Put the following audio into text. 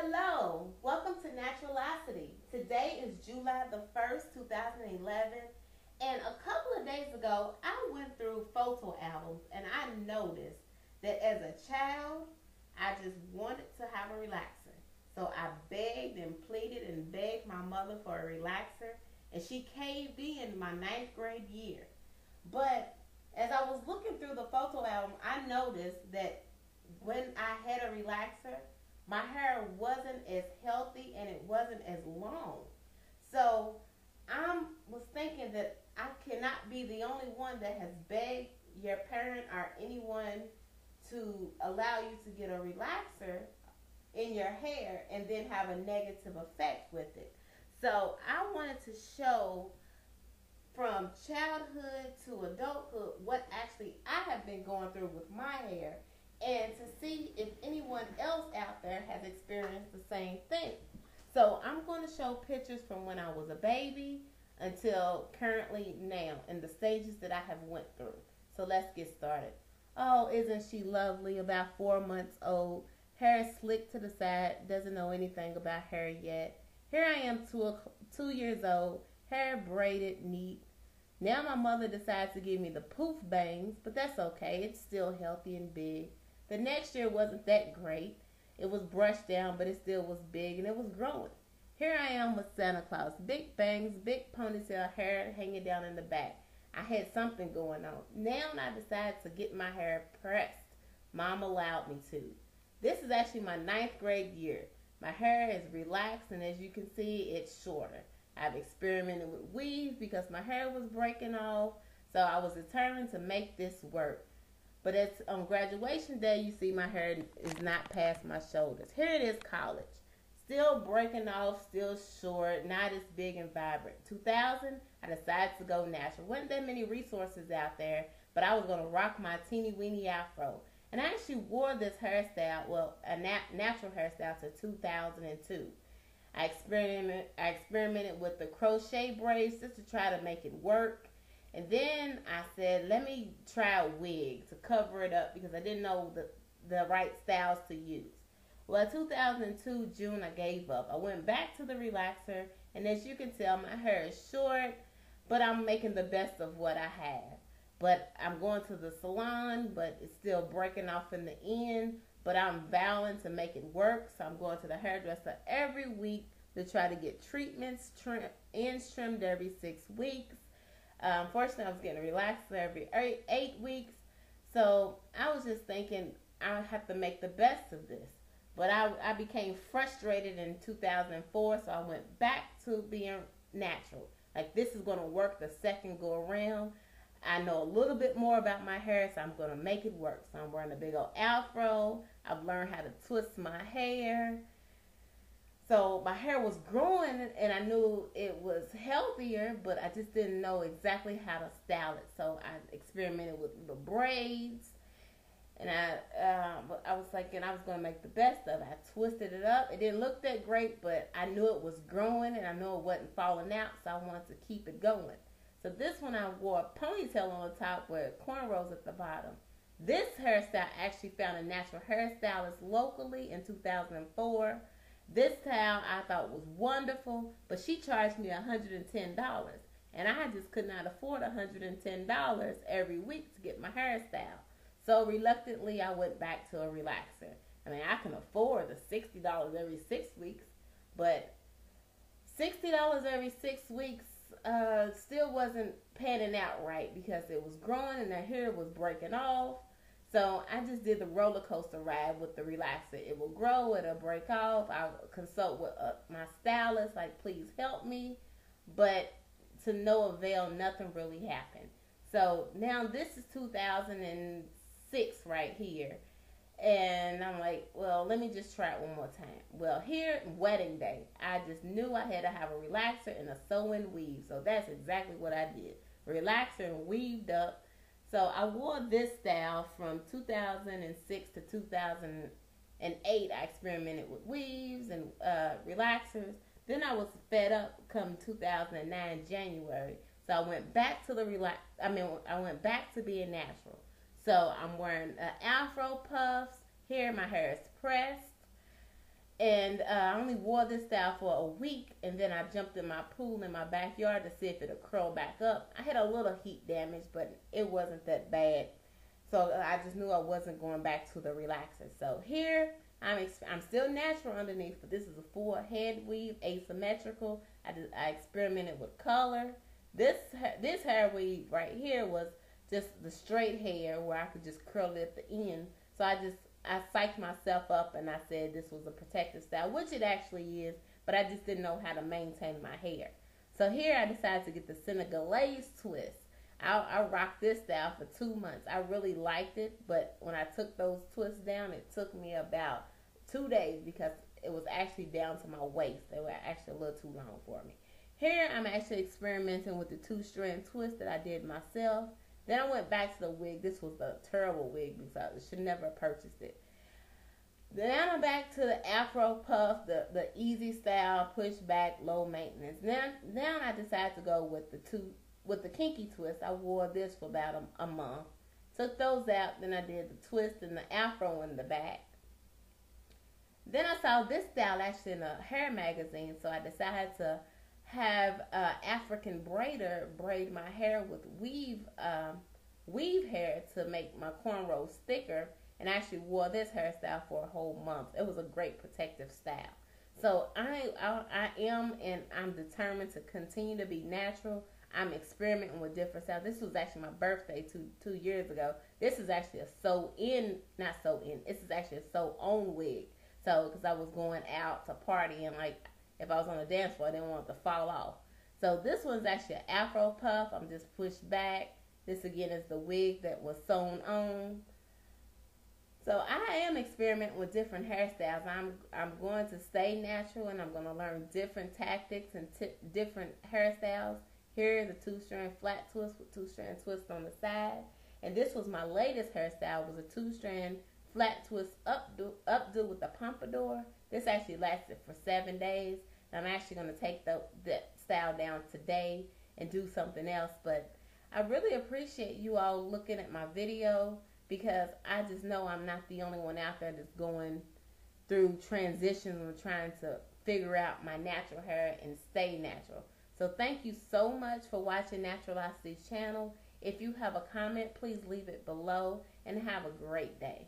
Hello, welcome to Naturalocity. Today is July the 1st, 2011, and a couple of days ago I went through photo albums and I noticed that as a child I just wanted to have a relaxer. So I begged and pleaded and begged my mother for a relaxer, and she caved in my ninth grade year. But as I was looking through the photo album, I noticed that when I had a relaxer, my hair wasn't as healthy and it wasn't as long. So I was thinking that I cannot be the only one that has begged your parent or anyone to allow you to get a relaxer in your hair and then have a negative effect with it. So I wanted to show from childhood to adulthood what actually I have been going through with my hair, and to see if anyone else out there has experienced the same thing. So I'm going to show pictures from when I was a baby until currently now and the stages that I have went through. So let's get started. Oh, isn't she lovely? About 4 months old, hair slicked to the side, doesn't know anything about hair yet. Here I am, 2 years old, hair braided neat. Now my mother decides to give me the poof bangs, but that's okay. It's still healthy and big. The next year wasn't that great. It was brushed down, but it still was big and it was growing. Here I am with Santa Claus. Big bangs, big ponytail, hair hanging down in the back. I had something going on. Now I decided to get my hair pressed. Mom allowed me to. This is actually my ninth grade year. My hair is relaxed, and as you can see, it's shorter. I've experimented with weave because my hair was breaking off, so I was determined to make this work. But it's on graduation day, you see my hair is not past my shoulders. Here it is, college. Still breaking off, still short, not as big and vibrant. 2000, I decided to go natural. Wasn't that many resources out there, but I was going to rock my teeny weeny afro. And I actually wore this hairstyle, well, a natural hairstyle, to 2002. I experimented with the crochet braids just to try to make it work. And then I said, let me try a wig to cover it up because I didn't know the right styles to use. Well, 2002, June, I gave up. I went back to the relaxer, and as you can tell, my hair is short, but I'm making the best of what I have. But I'm going to the salon, but it's still breaking off in the end, but I'm vowing to make it work, so I'm going to the hairdresser every week to try to get treatments, ends trimmed every 6 weeks. Unfortunately, I was getting relaxed every 8 weeks. So I was just thinking I have to make the best of this. But I became frustrated in 2004, so I went back to being natural. Like, this is going to work the second go around. I know a little bit more about my hair, so I'm going to make it work. So I'm wearing a big old afro. I've learned how to twist my hair. So my hair was growing, and I knew it was healthier, but I just didn't know exactly how to style it. So I experimented with the braids, and I was thinking I was going to make the best of it. I twisted it up. It didn't look that great, but I knew it was growing, and I knew it wasn't falling out, so I wanted to keep it going. So this one I wore a ponytail on the top with cornrows at the bottom. This hairstyle I actually found a natural hairstylist locally in 2004. This style I thought was wonderful, but she charged me $110, and I just could not afford $110 every week to get my hairstyle. So reluctantly, I went back to a relaxer. I mean, I can afford the $60 every 6 weeks, but $60 every 6 weeks still wasn't panning out right because it was growing and the hair was breaking off. So I just did the roller coaster ride with the relaxer. It will grow, it'll break off. I'll consult with my stylist, like, please help me. But to no avail, nothing really happened. So now this is 2006 right here. And I'm like, well, let me just try it one more time. Well, here, wedding day, I just knew I had to have a relaxer and a sew-in weave. So that's exactly what I did. Relaxer and weaved up. So I wore this style from 2006 to 2008. I experimented with weaves and relaxers. Then I was fed up come 2009 January. So I went back to I went back to being natural. So I'm wearing Afro puffs. Here my hair is pressed. And I only wore this style for a week, and then I jumped in my pool in my backyard to see if it'll curl back up. I had a little heat damage, but it wasn't that bad. So I just knew I wasn't going back to the relaxer. So here, I'm still natural underneath, but this is a full head weave, asymmetrical. I experimented with color. This hair weave right here was just the straight hair where I could just curl it at the end. So I psyched myself up and I said this was a protective style, which it actually is, but I just didn't know how to maintain my hair. So here I decided to get the Senegalese twist. I rocked this style for 2 months. I really liked it, but when I took those twists down, it took me about 2 days because it was actually down to my waist. They were actually a little too long for me. Here I'm actually experimenting with the 2-strand twist that I did myself. Then I went back to the wig. This was a terrible wig because I should never have purchased it. Then I'm back to the Afro puff, the easy style, push back, low maintenance. Now I decided to go with the kinky twist. I wore this for about a month. Took those out. Then I did the twist and the Afro in the back. Then I saw this style actually in a hair magazine, so I decided to have African braider braid my hair with weave hair to make my cornrows thicker, and I actually wore this hairstyle for a whole month. It was a great protective style. So I am, and I'm determined to continue to be natural. I'm experimenting with different styles. This was actually my birthday 2 years ago. This is actually a this is actually a sew-on wig. So, because I was going out to party and like, if I was on the dance floor, I didn't want it to fall off. So this one's actually an Afro puff. I'm just pushed back. This again is the wig that was sewn on. So I am experimenting with different hairstyles. I'm going to stay natural, and I'm going to learn different tactics and different hairstyles. Here, the 2-strand flat twist with 2-strand twist on the side. And this was my latest hairstyle. Was a 2-strand flat twist updo with the pompadour. This actually lasted for 7 days. I'm actually going to take that style down today and do something else. But I really appreciate you all looking at my video, because I just know I'm not the only one out there that's going through transitions and trying to figure out my natural hair and stay natural. So thank you so much for watching Naturalocity's channel. If you have a comment, please leave it below, and have a great day.